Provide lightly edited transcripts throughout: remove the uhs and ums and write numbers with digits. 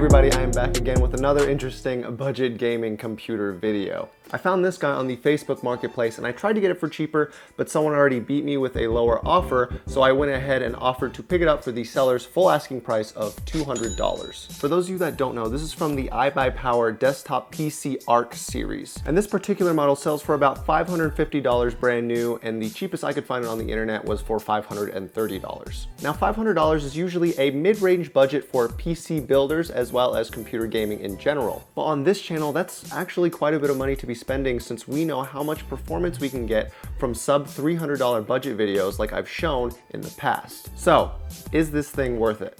everybody, I am back again with another interesting budget gaming computer video. I found this guy on the Facebook marketplace and I tried to get it for cheaper, but someone already beat me with a lower offer, so I went ahead and offered to pick it up for the seller's full asking price of $200. For those of you that don't know, this is from the iBUYPOWER desktop PC ARC series. And this particular model sells for about $550 brand new, and the cheapest I could find it on the internet was for $530. Now $500 is usually a mid-range budget for PC builders as well as computer gaming in general. But on this channel, that's actually quite a bit of money to be spending, since we know how much performance we can get from sub $300 budget videos like I've shown in the past. So, is this thing worth it?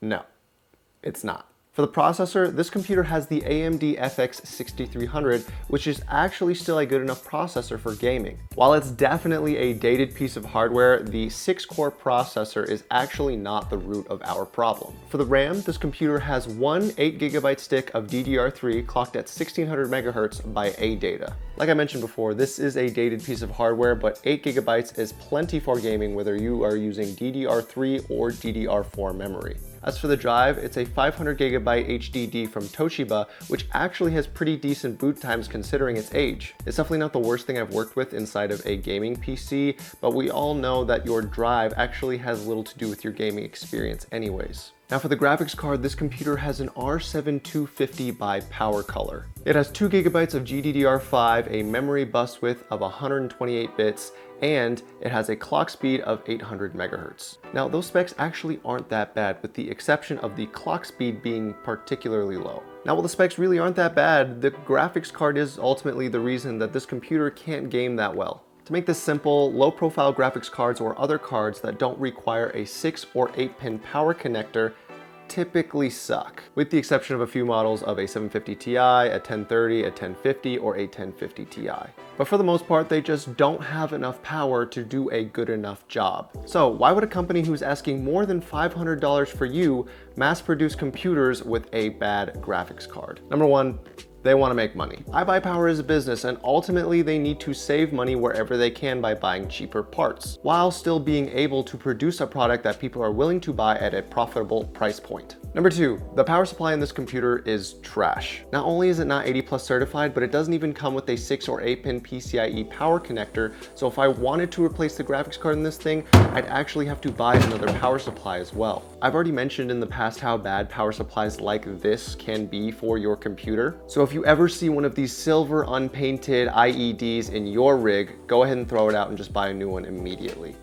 No, it's not. For the processor, this computer has the AMD FX 6300, which is actually still a good enough processor for gaming. While it's definitely a dated piece of hardware, the 6-core processor is actually not the root of our problem. For the RAM, this computer has one 8GB stick of DDR3 clocked at 1600 MHz by ADATA. Like I mentioned before, this is a dated piece of hardware, but 8GB is plenty for gaming whether you are using DDR3 or DDR4 memory. As for the drive, it's a 500GB HDD from Toshiba, which actually has pretty decent boot times considering its age. It's definitely not the worst thing I've worked with inside of a gaming PC, but we all know that your drive actually has little to do with your gaming experience anyways. Now for the graphics card, this computer has an R7 by Power Color. It has 2GB of GDDR5, a memory bus width of 128 bits, and it has a clock speed of 800 MHz. Now those specs actually aren't that bad, with the exception of the clock speed being particularly low. Now while the specs really aren't that bad, the graphics card is ultimately the reason that this computer can't game that well. To make this simple, low-profile graphics cards or other cards that don't require a 6 or 8-pin power connector typically suck, with the exception of a few models of a 750 Ti, a 1030, a 1050, or a 1050 Ti. But for the most part, they just don't have enough power to do a good enough job. So why would a company who's asking more than $500 for you mass produce computers with a bad graphics card? Number one, they want to make money. iBUYPOWER is a business, and ultimately they need to save money wherever they can by buying cheaper parts, while still being able to produce a product that people are willing to buy at a profitable price point. Number two, the power supply in this computer is trash. Not only is it not 80+ certified, but it doesn't even come with a 6 or 8-pin PCIe power connector, so if I wanted to replace the graphics card in this thing, I'd actually have to buy another power supply as well. I've already mentioned in the past how bad power supplies like this can be for your computer, so if you ever see one of these silver unpainted IEDs in your rig, go ahead and throw it out and just buy a new one immediately.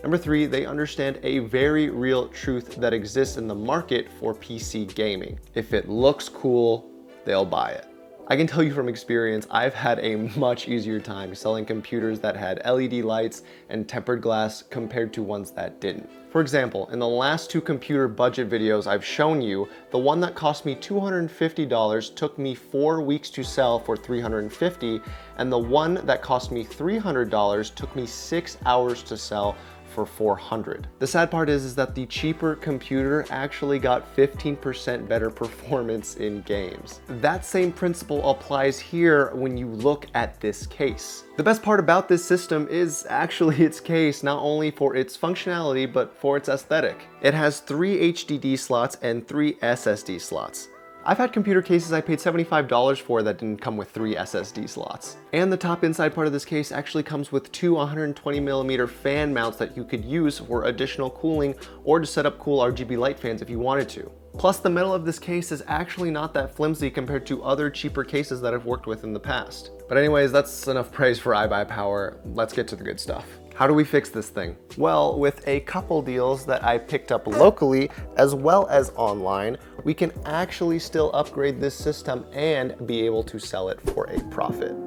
Number three, they understand a very real truth that exists in the market for PC gaming. If it looks cool, they'll buy it. I can tell you from experience, I've had a much easier time selling computers that had LED lights and tempered glass compared to ones that didn't. For example, in the last 2 computer budget videos I've shown you, the one that cost me $250 took me 4 weeks to sell for $350, and the one that cost me $300 took me 6 hours to sell for $400. The sad part is that the cheaper computer actually got 15% better performance in games. That same principle applies here when you look at this case. The best part about this system is actually its case, not only for its functionality, but for its aesthetic. It has 3 HDD slots and 3 SSD slots. I've had computer cases I paid $75 for that didn't come with 3 SSD slots. And the top inside part of this case actually comes with 2 120mm fan mounts that you could use for additional cooling or to set up cool RGB light fans if you wanted to. Plus, the metal of this case is actually not that flimsy compared to other cheaper cases that I've worked with in the past. But anyways, that's enough praise for iBUYPOWER. Let's get to the good stuff. How do we fix this thing? Well, with a couple deals that I picked up locally as well as online, we can actually still upgrade this system and be able to sell it for a profit.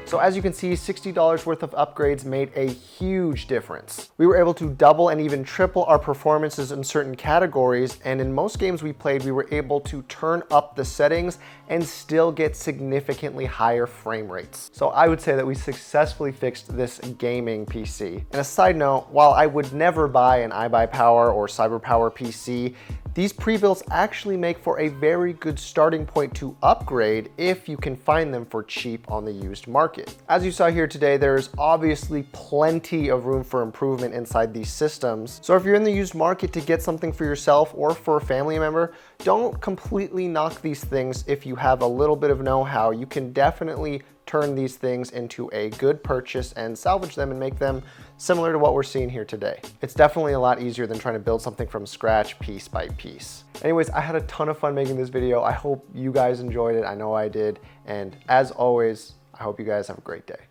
So as you can see, $60 worth of upgrades made a huge difference. We were able to double and even triple our performances in certain categories, and in most games we played, we were able to turn up the settings and still get significantly higher frame rates. So I would say that we successfully fixed this gaming PC. And a side note, while I would never buy an iBUYPOWER or CyberPower PC, these pre-builts actually make for a very good starting point to upgrade if you can find them for cheap on the used market. As you saw here today, there's obviously plenty of room for improvement inside these systems. So if you're in the used market to get something for yourself or for a family member, don't completely knock these things. If you have a little bit of know-how, you can definitely turn these things into a good purchase and salvage them and make them similar to what we're seeing here today. It's definitely a lot easier than trying to build something from scratch piece by piece. Anyways, I had a ton of fun making this video. I hope you guys enjoyed it. I know I did. And as always, I hope you guys have a great day.